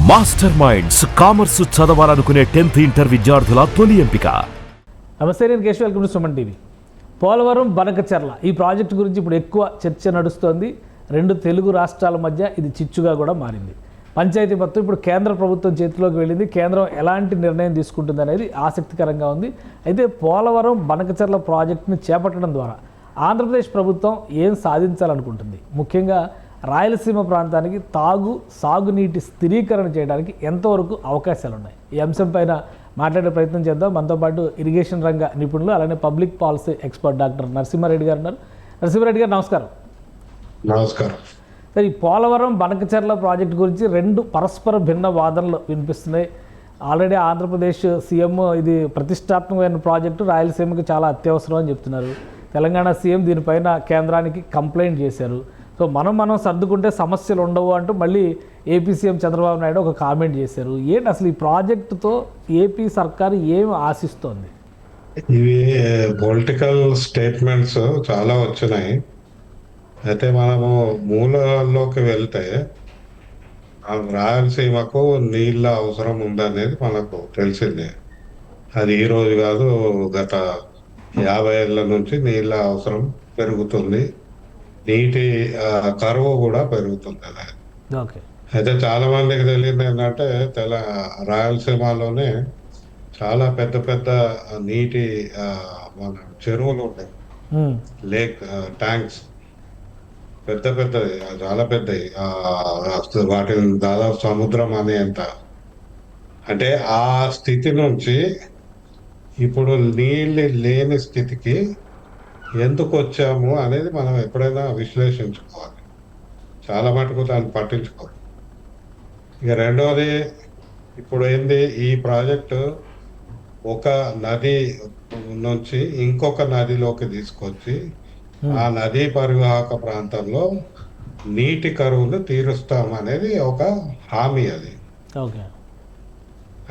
Master minds commerce చదవాలనుకునే 10th inter విద్యార్థుల తొలి ఎంపిక. నమస్తే, నేను Keshav. Welcome to Suman TV. Polavaram Banakacherla ఈ ప్రాజెక్టు గురించి ఇప్పుడు ఎక్కువ చర్చ నడుస్తోంది. రెండు తెలుగు రాష్ట్రాల మధ్య ఇది చిచ్చుగా కూడా మారింది. పంచాయతీ మొత్తం ఇప్పుడు కేంద్ర ప్రభుత్వం చేతిలోకి వెళ్ళింది. కేంద్రం ఎలాంటి నిర్ణయం తీసుకుంటుంది అనేది ఆసక్తికరంగా ఉంది. అయితే పోలవరం బనకచెర్ల ప్రాజెక్టును చేపట్టడం ద్వారా ఆంధ్రప్రదేశ్ ప్రభుత్వం ఏం సాధించాలనుకుంటుంది? ముఖ్యంగా రాయలసీమ ప్రాంతానికి సాగునీటి స్థిరీకరణ చేయడానికి ఎంతవరకు అవకాశాలు ఉన్నాయి? ఈ అంశం పైన మాట్లాడే ప్రయత్నం చేద్దాం. మనతో పాటు ఇరిగేషన్ రంగ నిపుణులు, అలానే public policy expert doctor Narasimha Reddy గారు ఉన్నారు. నరసింహారెడ్డి గారు నమస్కారం. నమస్కారం. సరే, ఈ పోలవరం బనకచెర్ల ప్రాజెక్టు గురించి రెండు పరస్పర భిన్న వాదనలు వినిపిస్తున్నాయి. ఆల్రెడీ ఆంధ్రప్రదేశ్ సీఎం ఇది ప్రతిష్టాత్మకమైన ప్రాజెక్టు, రాయలసీమకి చాలా అత్యవసరం అని చెప్తున్నారు. తెలంగాణ సీఎం దీనిపైన కేంద్రానికి కంప్లైంట్ చేశారు. సో మనం సర్దుకుంటే సమస్యలు ఉండవు అంటూ మళ్ళీ ఏపీ సీఎం చంద్రబాబు నాయుడు ఒక కామెంట్ చేశారు. ఏంటి అసలు ఈ ప్రాజెక్టుతో ఏపీ సర్కారు ఏమి ఆశిస్తోంది? ఇవి పొలిటికల్ స్టేట్మెంట్స్ చాలా వచ్చినాయి. అయితే మనము మూలలోకి వెళ్తే రాయలసీమకు నీళ్ళ అవసరం ఉందనేది మనకు తెలిసిందే. అది ఈ రోజు కాదు, గత 50 ఏళ్ళ నుంచి నీళ్ళ అవసరం పెరుగుతుంది. నీటి కరువు కూడా పెరుగుతుంది. అయితే చాలా మందికి తెలియదు ఏంటంటే రాయలసీమలోనే చాలా పెద్ద పెద్ద నీటి మన చెరువులు ఉంటాయి, లేక్ ట్యాంక్స్ పెద్ద పెద్దది, చాలా పెద్దవి. వాటిని దాదాపు సముద్రం అనేంత. అంటే ఆ స్థితి నుంచి ఇప్పుడు నీళ్ళు లేని స్థితికి ఎందుకు వచ్చాము అనేది మనం ఎప్పుడైనా విశ్లేషించుకోవాలి. చాలా మటుకు దాన్ని పట్టించుకోవాలి. ఇక రెండవది, ఇప్పుడు ఏంది, ఈ ప్రాజెక్టు ఒక నది నుంచి ఇంకొక నదిలోకి తీసుకొచ్చి ఆ నదీ పరివాహక ప్రాంతంలో నీటి కరువును తీరుస్తాం అనేది ఒక హామీ. అది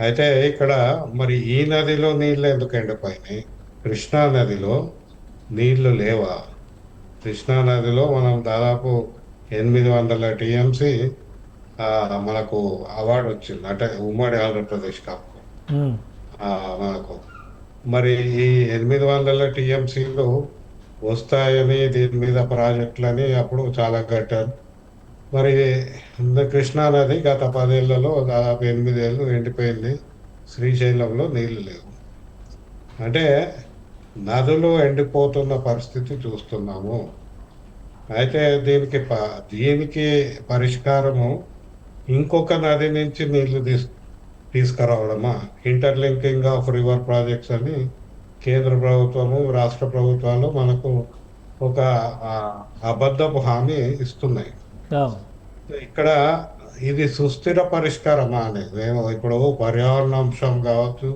అయితే ఇక్కడ మరి ఈ నదిలో నీళ్ళు ఎందుకు ఎండిపోయినాయి? కృష్ణా నదిలో నీళ్లు లేవా? కృష్ణా నదిలో మనం దాదాపు 800 టీఎంసీ మనకు అవార్డు వచ్చింది, అంటే ఉమ్మడి ఆంధ్రప్రదేశ్ కాపు మనకు. మరి ఈ 800 టీఎంసీలు వస్తాయని దీని మీద ప్రాజెక్టులని అప్పుడు చాలా కట్టారు. మరి కృష్ణా నది గత 10 ఏళ్లలో దాదాపు 8 ఏళ్ళు ఎండిపోయింది. శ్రీశైలంలో నీళ్లు లేవు. అంటే నదులు ఎండిపోతున్న పరిస్థితి చూస్తున్నాము. అయితే దీనికి పరిష్కారము ఇంకొక నది నుంచి నీళ్లు తీసుకురావడమా? ఇంటర్లింకింగ్ ఆఫ్ రివర్ ప్రాజెక్ట్స్ అని కేంద్ర ప్రభుత్వము, రాష్ట్ర ప్రభుత్వాలు మనకు ఒక అబద్ధపు హామీ ఇస్తున్నాయి. ఇక్కడ ఇది సుస్థిర పరిష్కారమా అనేది మేము ఇప్పుడు పర్యావరణ అంశం కావచ్చు,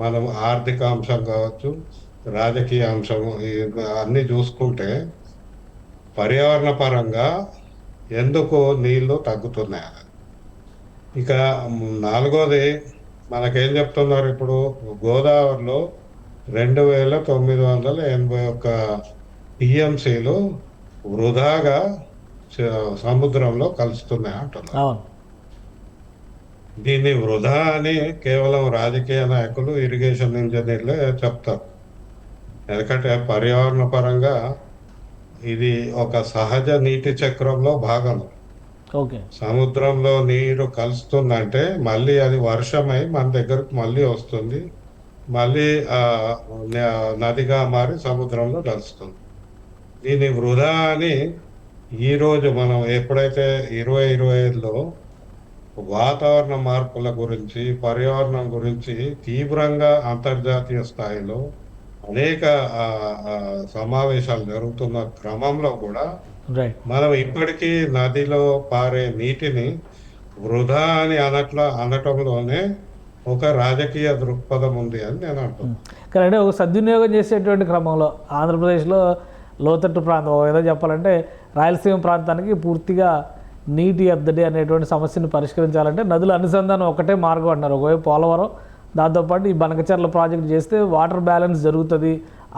మనం ఆర్థిక అంశం కావచ్చు, రాజకీయ అంశం అన్నీ చూసుకుంటే పర్యావరణ పరంగా ఎందుకు నీళ్లు తగ్గుతున్నాయి? ఇక నాలుగోది, మనకేం చెప్తున్నారు, ఇప్పుడు గోదావరిలో 2981 టీఎంసీలు వృధాగా సముద్రంలో కలుస్తున్నాయి అంటున్నారు. దీన్ని వృధా అని కేవలం రాజకీయ నాయకులు, ఇరిగేషన్ ఇంజనీర్లే చెప్తారు. ఎందుకంటే పర్యావరణ పరంగా ఇది ఒక సహజ నీటి చక్రంలో భాగం. సముద్రంలో నీరు కలుస్తుందంటే మళ్ళీ అది వర్షమై మన దగ్గరకు మళ్ళీ వస్తుంది, మళ్ళీ నదిగా మారి సముద్రంలో కలుస్తుంది. దీన్ని వృధా అని ఈరోజు మనం ఎప్పుడైతే 2025లో వాతావరణ మార్పుల గురించి, పర్యావరణం గురించి తీవ్రంగా అంతర్జాతీయ స్థాయిలో అనేక సమావేశాలు జరుగుతున్న క్రమంలో కూడా మనం ఇప్పటికీ నదిలో పారే నీటిని వృధా అని అనటంలోనే ఒక రాజకీయ దృక్పథం ఉంది అని నేను అంటున్నాను. కానీ ఒక సద్వినియోగం చేసేటువంటి క్రమంలో ఆంధ్రప్రదేశ్లో లోతట్టు ప్రాంతం ఏదో చెప్పాలంటే రాయలసీమ ప్రాంతానికి పూర్తిగా నీటి ఎద్దడి అనేటువంటి సమస్యను పరిష్కరించాలంటే నదుల అనుసంధానం ఒకటే మార్గం అంటున్నారు. ఒకవైపు పోలవరం, దాంతోపాటు ఈ బనకచెర్ల ప్రాజెక్ట్ చేస్తే వాటర్ బ్యాలెన్స్ జరుగుతుంది,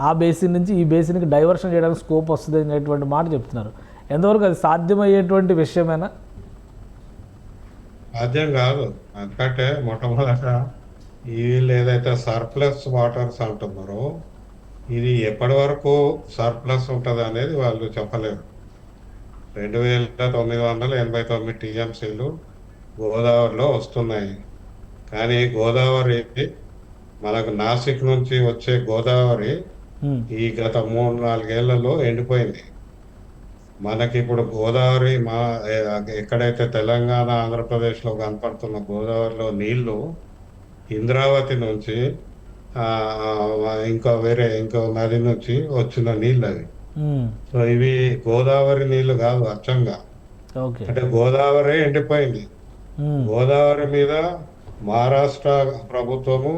ఆ బేసిన్ నుంచి ఈ బేసిన్కి డైవర్షన్ చేయడానికి స్కోప్ వస్తుంది అనేటువంటి మాట చెప్తున్నారు. ఎంతవరకు అది సాధ్యమయ్యేటువంటి విషయమేనా? సాధ్యం కాదు. ఎందుకంటే మొట్టమొదట వీళ్ళు ఏదైతే సర్ప్లస్ వాటర్స్ అంటున్నారో ఇది ఎప్పటి వరకు సర్ప్లస్ ఉంటుంది అనేది వాళ్ళు చెప్పలేరు. 2989 టీఎంసీలు గోదావరిలో వస్తున్నాయి. కానీ గోదావరి మనకు నాసిక్ నుంచి వచ్చే గోదావరి ఈ గత 3-4 ఏళ్లలో ఎండిపోయింది. మనకి ఇప్పుడు గోదావరి ఎక్కడైతే తెలంగాణ ఆంధ్రప్రదేశ్లో కనపడుతున్న గోదావరిలో నీళ్లు ఇంద్రావతి నుంచి ఇంకో నది నుంచి వచ్చిన నీళ్ళు అవి. సో ఇవి గోదావరి నీళ్లు కాదు అచ్చంగా. అంటే గోదావరి ఎండిపోయింది. గోదావరి మీద మహారాష్ట్ర ప్రభుత్వము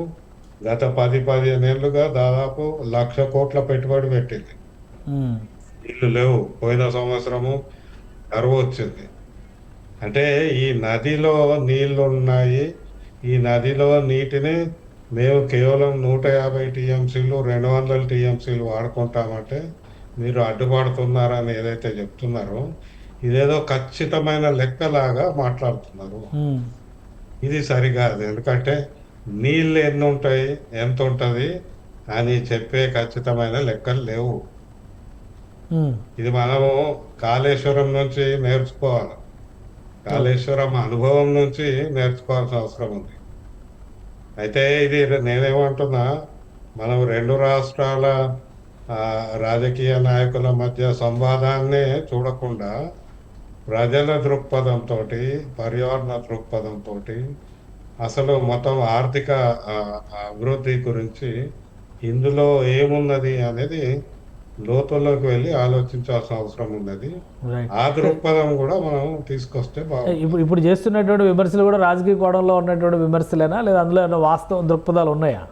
గత 10-15 ఏళ్ళుగా దాదాపు 1,00,000 కోట్ల పెట్టుబడి పెట్టింది. నీళ్లు లేవు. పోయిన సంవత్సరము కరువు వచ్చింది. అంటే ఈ నదిలో నీళ్లు ఉన్నాయి. ఈ నదిలో నీటిని మేము కేవలం 150 టీఎంసీలు 200 టీఎంసీలు వాడుకుంటామంటే మీరు అడ్డుపడుతున్నారని ఏదైతే చెప్తున్నారో ఇదేదో ఖచ్చితమైన లెక్కలాగా మాట్లాడుతున్నారు. ఇది సరికాదు. ఎందుకంటే నీళ్ళు ఎన్ని ఉంటాయి, ఎంత ఉంటుంది అని చెప్పే ఖచ్చితమైన లెక్కలు లేవు. ఇది మనము కాళేశ్వరం నుంచి నేర్చుకోవాలి. కాళేశ్వరం అనుభవం నుంచి నేర్చుకోవాల్సిన అవసరం ఉంది. అయితే ఇది నేనేమంటున్నా, మనం 2 రాష్ట్రాల రాజకీయ నాయకుల మధ్య సంవాదాన్నే చూడకుండా ప్రజల దృక్పథంతో, పర్యావరణ దృక్పథంతో అసలు మొత్తం ఆర్థిక అభివృద్ధి గురించి ఇందులో ఏమున్నది అనేది లోతుల్లోకి వెళ్ళి ఆలోచించాల్సిన అవసరం ఉన్నది. ఆ దృక్పథం కూడా మనం తీసుకొస్తే బాగుంది. ఇప్పుడు చేస్తున్నటువంటి విమర్శలు కూడా రాజకీయ కోణంలో ఉన్నటువంటి విమర్శలేనా, లేదా అందులో ఏమైనా వాస్తవ దృక్పథాలు ఉన్నాయా?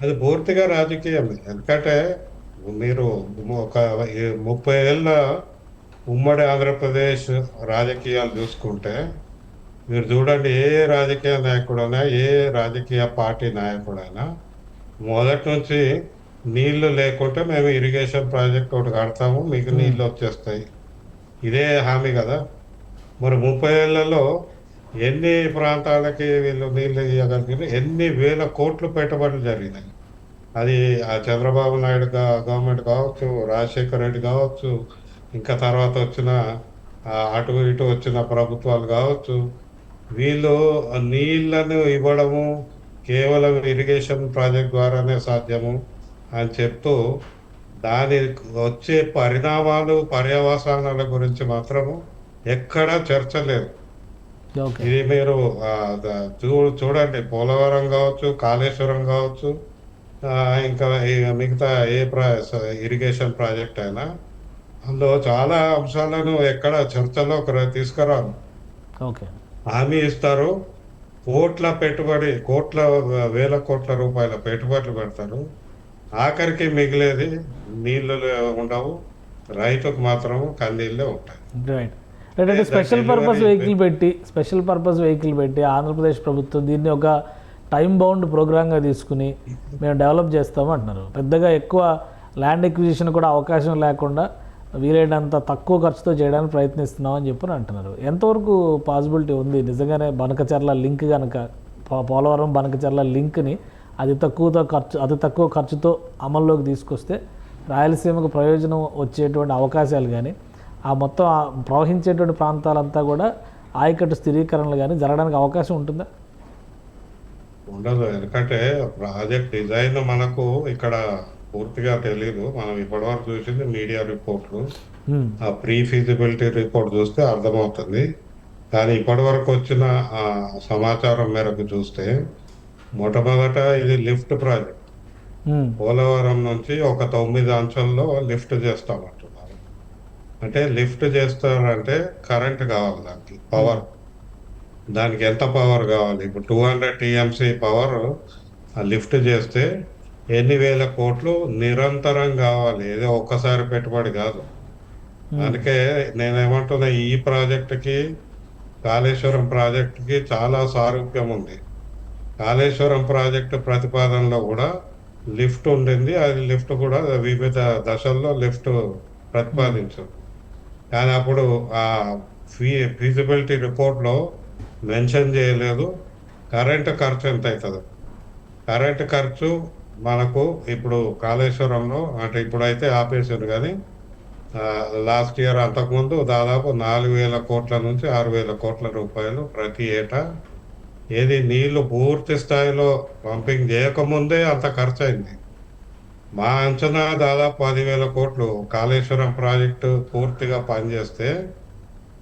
అది పూర్తిగా రాజకీయం. ఎందుకంటే మీరు ఒక 30 ఏళ్ళ ఉమ్మడి ఆంధ్రప్రదేశ్ రాజకీయాలు చూసుకుంటే మీరు చూడండి, ఏ రాజకీయ నాయకుడైనా, ఏ రాజకీయ పార్టీ నాయకుడైనా మొదటి నుంచి నీళ్లు లేకుంటే మేము ఇరిగేషన్ ప్రాజెక్ట్ ఒకటి కడతాము, మీకు నీళ్ళు వచ్చేస్తాయి, ఇదే హామీ కదా. మరి 30 ఏళ్లలో ఎన్ని ప్రాంతాలకి వీళ్ళు నీళ్ళు ఇవ్వగలిగిన, ఎన్ని వేల కోట్లు పెట్టుబడులు జరిగినాయి. అది ఆ చంద్రబాబు నాయుడు గవర్నమెంట్ కావచ్చు, రాజశేఖర్ రెడ్డి కావచ్చు, ఇంకా తర్వాత వచ్చిన అటు ఇటు వచ్చిన ప్రభుత్వాలు కావచ్చు, వీళ్ళు నీళ్లను ఇవ్వడము కేవలం ఇరిగేషన్ ప్రాజెక్ట్ ద్వారానే సాధ్యము అని చెప్తూ దాని వచ్చే పరిణామాలు, పర్యవసానాల గురించి మాత్రము ఎక్కడా చర్చ లేదు. ఇది మీరు చూడండి, పోలవరం కావచ్చు, కాళేశ్వరం కావచ్చు, ఇంకా మిగతా ఏ ఇరిగేషన్ ప్రాజెక్ట్ అయినా అందులో చాలా అంశాలను ఎక్కడ చర్చలో తీసుకురారు. హామీ ఇస్తారు, వేల కోట్ల రూపాయల పెట్టుబడులు పెడతారు. ఆఖరికి మిగిలేది నీళ్ళు ఉండవు, రైతుకు మాత్రం కన్నీళ్ళే ఉంటాయి. అంటే స్పెషల్ పర్పస్ వెహికల్ పెట్టి ఆంధ్రప్రదేశ్ ప్రభుత్వం దీన్ని ఒక టైం బౌండ్ ప్రోగ్రామ్గా తీసుకుని మేము డెవలప్ చేస్తాము అంటున్నారు. పెద్దగా ఎక్కువ ల్యాండ్ ఎక్విజిషన్ కూడా అవకాశం లేకుండా వీలైనంత తక్కువ ఖర్చుతో చేయడానికి ప్రయత్నిస్తున్నాం అని చెప్పి అంటున్నారు. ఎంతవరకు పాసిబిలిటీ ఉంది నిజంగానే బనకచర్ల లింక్ కనుక, పోలవరం బనకచర్ల లింక్ని అతి తక్కువ ఖర్చుతో అమల్లోకి తీసుకొస్తే రాయలసీమకు ప్రయోజనం వచ్చేటువంటి అవకాశాలు కానీ, ఆ మొత్తం ప్రవహించేటువంటి ప్రాంతాలంతా కూడా ఆయకట్టు స్థిరీకరణలు కానీ జరగడానికి అవకాశం ఉంటుందా? ఉండదు. ఎందుకంటే ప్రాజెక్ట్ డిజైన్ మనకు ఇక్కడ పూర్తిగా తెలీదు. మనం ఇప్పటివరకు చూసింది మీడియా రిపోర్ట్లు, ఆ ప్రీ ఫీజిబిలిటీ రిపోర్ట్ చూస్తే అర్థమవుతుంది. కానీ ఇప్పటివరకు వచ్చిన సమాచారం మేరకు చూస్తే మొట్టమొదట ఇది లిఫ్ట్ ప్రాజెక్ట్. పోలవరం నుంచి ఒక 9 అంచెల్లో లిఫ్ట్ చేస్తామంటున్నారు. అంటే లిఫ్ట్ చేస్తారంటే కరెంట్ కావాలి, దానికి పవర్. దానికి ఎంత పవర్ కావాలి? ఇప్పుడు 200 టీఎంసీ పవర్ లిఫ్ట్ చేస్తే ఎన్ని వేల కోట్లు నిరంతరం కావాలి. ఏదో ఒక్కసారి పెట్టుబడి కాదు. అందుకే నేనేమంటున్నా, ఈ ప్రాజెక్టుకి కాళేశ్వరం ప్రాజెక్టుకి చాలా సారూప్యం ఉంది. కాళేశ్వరం ప్రాజెక్టు ప్రతిపాదనలో కూడా లిఫ్ట్ ఉండింది. అది లిఫ్ట్ కూడా వివిధ దశల్లో లిఫ్ట్ ప్రతిపాదించారు. కానీ అప్పుడు ఆ ఫీజిబిలిటీ రిపోర్ట్లో మెన్షన్ చేయలేదు. కరెంటు ఖర్చు ఎంత అవుతుంది? కరెంటు ఖర్చు మనకు ఇప్పుడు కాళేశ్వరంలో అంటే ఇప్పుడైతే ఆపేసారు కానీ లాస్ట్ ఇయర్ అంతకుముందు దాదాపు 4,000 కోట్ల నుంచి 6,000 కోట్ల రూపాయలు ప్రతి ఏటా ఏది నీళ్లు పూర్తి స్థాయిలో పంపింగ్ చేయకముందే అంత ఖర్చు అయింది. మా అంచనా దాదాపు 10,000 కోట్లు కాళేశ్వరం ప్రాజెక్టు పూర్తిగా పనిచేస్తే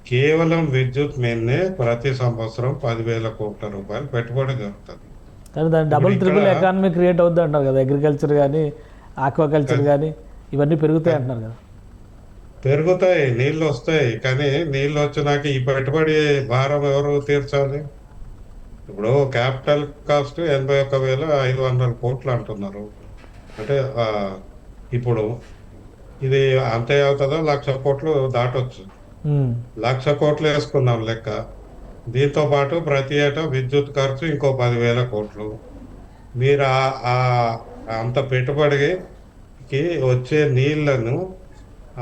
కేవలం విద్యుత్ మీదనే ప్రతి సంవత్సరం 10,000 కోట్ల రూపాయలు పెట్టుబడి జరుగుతుంది. కానీ దాని డబుల్ ట్రిపుల్ ఎకానమీ క్రియేట్ అవుద్ది అంటారు కదా, అగ్రికల్చర్ కానీ ఆక్వాకల్చర్ కానీ ఇవన్నీ పెరుగుతాయి అంటున్నారు కదా. పెరుగుతాయి, నీళ్ళు వస్తాయి, కానీ నీళ్ళు వచ్చినాక ఈ పెట్టుబడి భారం ఎవరు తీర్చాలి? ఇప్పుడు క్యాపిటల్ కాస్ట్ 81,500 కోట్లు అంటున్నారు. అంటే ఇప్పుడు ఇది అంతే అవుతుందో 1,00,000 కోట్లు దాటొచ్చు. 1,00,000 కోట్లు వేసుకుందాం లెక్క. దీంతో పాటు ప్రతి ఏటా విద్యుత్ ఖర్చు ఇంకో 10,000 కోట్లు. మీరు అంత పెట్టుబడికి వచ్చే నీళ్లను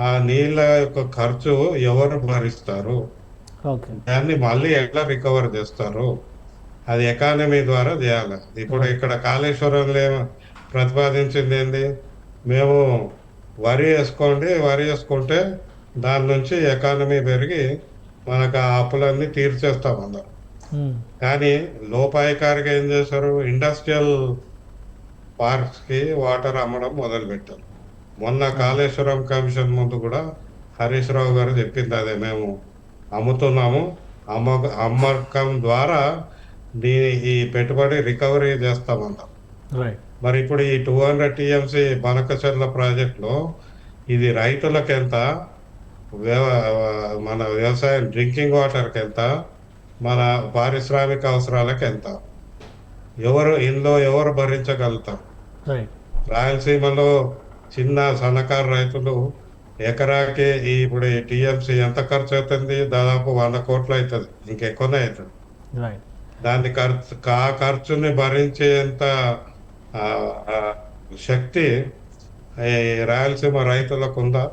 ఆ నీళ్ళ యొక్క ఖర్చు ఎవరు భరిస్తారు? దాన్ని మళ్ళీ ఎట్లా రికవర్ చేస్తారు? అది ఎకానమీ ద్వారా చేయాలి. ఇప్పుడు ఇక్కడ కాళేశ్వరంలో ప్రతిపాదించింది ఏంది? మేము వరి వేసుకుంటే దాని నుంచి ఎకానమీ పెరిగి మనకు ఆ అప్పులన్నీ తీర్చేస్తాం అందరం. కానీ లోపాయకారిగా ఏం చేశారు? ఇండస్ట్రియల్ పార్క్స్కి వాటర్ అమ్మడం మొదలుపెట్టారు. మొన్న కాళేశ్వరం కమిషన్ ముందు కూడా హరీష్ రావు గారు చెప్పింది అదే, మేము అమ్ముతున్నాము, అమ్మకం ద్వారా ఈ పెట్టుబడి రికవరీ చేస్తామన్నారు. మరి ఇప్పుడు ఈ 200 TMC బనకచెర్ల ప్రాజెక్టులో ఇది రైతులకు ఎంత, మన వ్యవసాయం డ్రింకింగ్ వాటర్కి ఎంత, మన పారిశ్రామిక అవసరాలకు ఎంత, ఎవరు భరించగలుగుతారు? రాయలసీమలో చిన్న సన్నకారు రైతులు ఎకరాకి ఇప్పుడు ఈ TMC ఎంత ఖర్చు అవుతుంది? దాదాపు 100 కోట్లు అవుతుంది, ఇంకెక్కువనే అవుతుంది. దాని ఖర్చుని భరించేంత శక్తి రాయలసీమ రైతులకు ఉందా?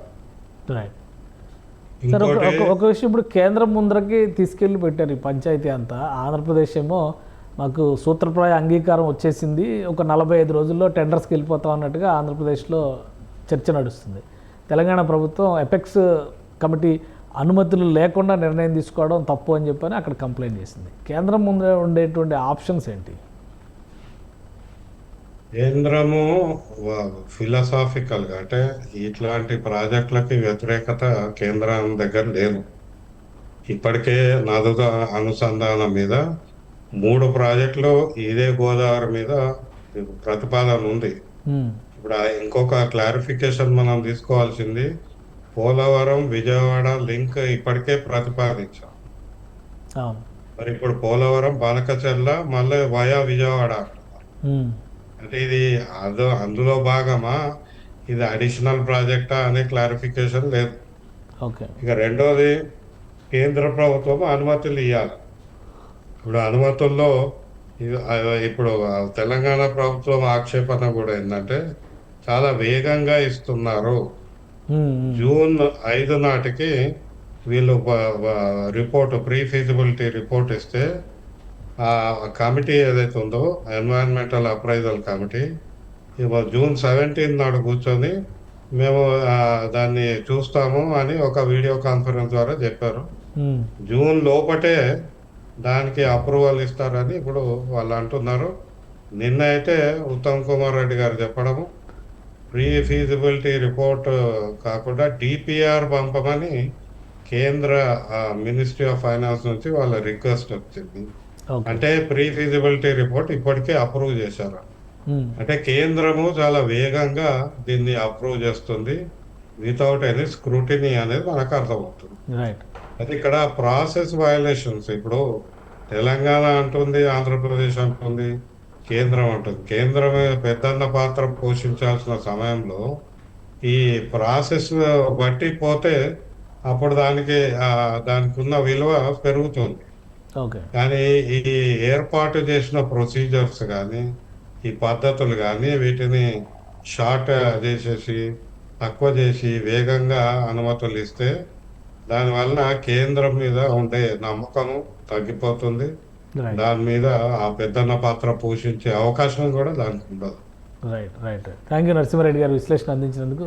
ఒక విషయం, ఇప్పుడు కేంద్రం ముందరకి తీసుకెళ్ళి పెట్టారు ఈ పంచాయతీ అంతా. ఆంధ్రప్రదేశ్ ఏమో మాకు సూత్రప్రాయ అంగీకారం వచ్చేసింది, ఒక 45 రోజుల్లో టెండర్స్కి వెళ్ళిపోతాం అన్నట్టుగా ఆంధ్రప్రదేశ్లో చర్చ నడుస్తుంది. తెలంగాణ ప్రభుత్వం ఎపెక్స్ కమిటీ అనుమతులు లేకుండా నిర్ణయం తీసుకోవడం తప్పు అని చెప్పని అక్కడ కంప్లైంట్ చేసింది. కేంద్రం ముందు ఉండేటువంటి ఆప్షన్స్ ఏంటి? కేంద్రము ఫిలాసాఫికల్గా అంటే ఇట్లాంటి ప్రాజెక్టులకి వ్యతిరేకత కేంద్రం దగ్గర లేదు. ఇప్పటికే నదుల అనుసంధానం మీద 3 ప్రాజెక్టులు ఇదే గోదావరి మీద ప్రతిపాదన ఉంది. ఇప్పుడు ఇంకొక క్లారిఫికేషన్ మనం తీసుకోవాల్సింది, పోలవరం విజయవాడ లింక్ ఇప్పటికే ప్రతిపాదించాం. మరి ఇప్పుడు పోలవరం బనకచెర్ల మళ్ళీ వయా విజయవాడ అంటున్నారు. అంటే ఇది అందులో భాగమా, ఇది అడిషనల్ ప్రాజెక్టా అనే క్లారిఫికేషన్ లేదు. ఇక రెండోది, కేంద్ర ప్రభుత్వం అనుమతులు ఇవ్వాలి. ఇప్పుడు అనుమతుల్లో ఇప్పుడు తెలంగాణ ప్రభుత్వం ఆక్షేపణ కూడా ఏంటంటే చాలా వేగంగా ఇస్తున్నారు. జూన్ 5 నాటికి వీళ్ళు రిపోర్ట్, ప్రీ ఫీజిబిలిటీ రిపోర్ట్ ఇస్తే ఆ కమిటీ ఏదైతే ఉందో ఎన్వైరన్మెంటల్ అప్రైజల్ కమిటీ జూన్ 17 నాడు కూర్చొని మేము దాన్ని చూస్తాము అని ఒక వీడియో కాన్ఫరెన్స్ ద్వారా చెప్పారు. జూన్ లోపటే దానికి అప్రూవల్ ఇస్తారని ఇప్పుడు వాళ్ళు అంటున్నారు. నిన్న అయితే ఉత్తమ్ కుమార్ రెడ్డి గారు చెప్పడము, ప్రీ ఫీజిబిలిటీ రిపోర్ట్ కాకుండా DPR పంపమని కేంద్ర మినిస్ట్రీ ఆఫ్ ఫైనాన్స్ నుంచి వాళ్ళ రిక్వెస్ట్ వచ్చింది. అంటే ప్రీ ఫీజిబిలిటీ రిపోర్ట్ ఇప్పటికే అప్రూవ్ చేశారు. అంటే కేంద్రము చాలా వేగంగా దీన్ని అప్రూవ్ చేస్తుంది వితౌట్ ఎనీ స్క్రూటినీ అనేది మనకు అర్థమవుతుంది. అయితే ఇక్కడ ప్రాసెస్ వయలేషన్స్, ఇప్పుడు తెలంగాణ అంటుంది, ఆంధ్రప్రదేశ్ అంటుంది, కేంద్రం అంటుంది. కేంద్రమే పెద్దన్న పాత్ర పోషించాల్సిన సమయంలో ఈ ప్రాసెస్ బట్టి పోతే అప్పుడు దానికి ఉన్న విలువ పెరుగుతుంది. కానీ ఈ ఏర్పాటు చేసిన ప్రొసీజర్స్ కానీ ఈ పద్ధతులు కానీ వీటిని షార్ట్ చేసేసి తక్కువ చేసి వేగంగా అనుమతులు ఇస్తే దానివల్ల కేంద్రం మీద ఉండే నమ్మకము తగ్గిపోతుంది. రైట్ దాని మీద ఆ పెద్దన్న పాత్ర పోషించే అవకాశం కూడా దానికి ఉండదు. రైట్ థ్యాంక్ యూ నరసింహారెడ్డి గారు విశ్లేషణ అందించినందుకు.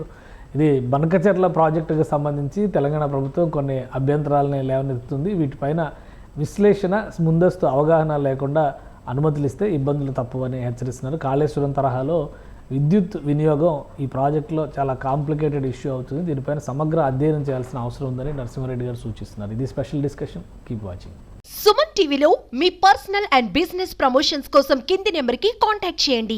ఇది బనకచెర్ల ప్రాజెక్టుకు సంబంధించి తెలంగాణ ప్రభుత్వం కొన్ని అభ్యంతరాలని లేవనెత్తుతుంది. వీటిపైన విశ్లేషణ, ముందస్తు అవగాహన లేకుండా అనుమతులు ఇస్తే ఇబ్బందులు తప్పవని హెచ్చరిస్తున్నారు. కాళేశ్వరం తరహాలో విద్యుత్ వినియోగం ఈ ప్రాజెక్టులో చాలా కాంప్లికేటెడ్ ఇష్యూ అవుతుంది. దీనిపైన సమగ్ర అధ్యయనం చేయాల్సిన అవసరం ఉందని నరసింహారెడ్డి గారు సూచిస్తున్నారు. ఇది special discussion. Keep watching. Suman టీవీలో మీ పర్సనల్ అండ్ బిజినెస్ ప్రమోషన్స్ కోసం కింది నెంబర్కి కాంటాక్ట్ చేయండి.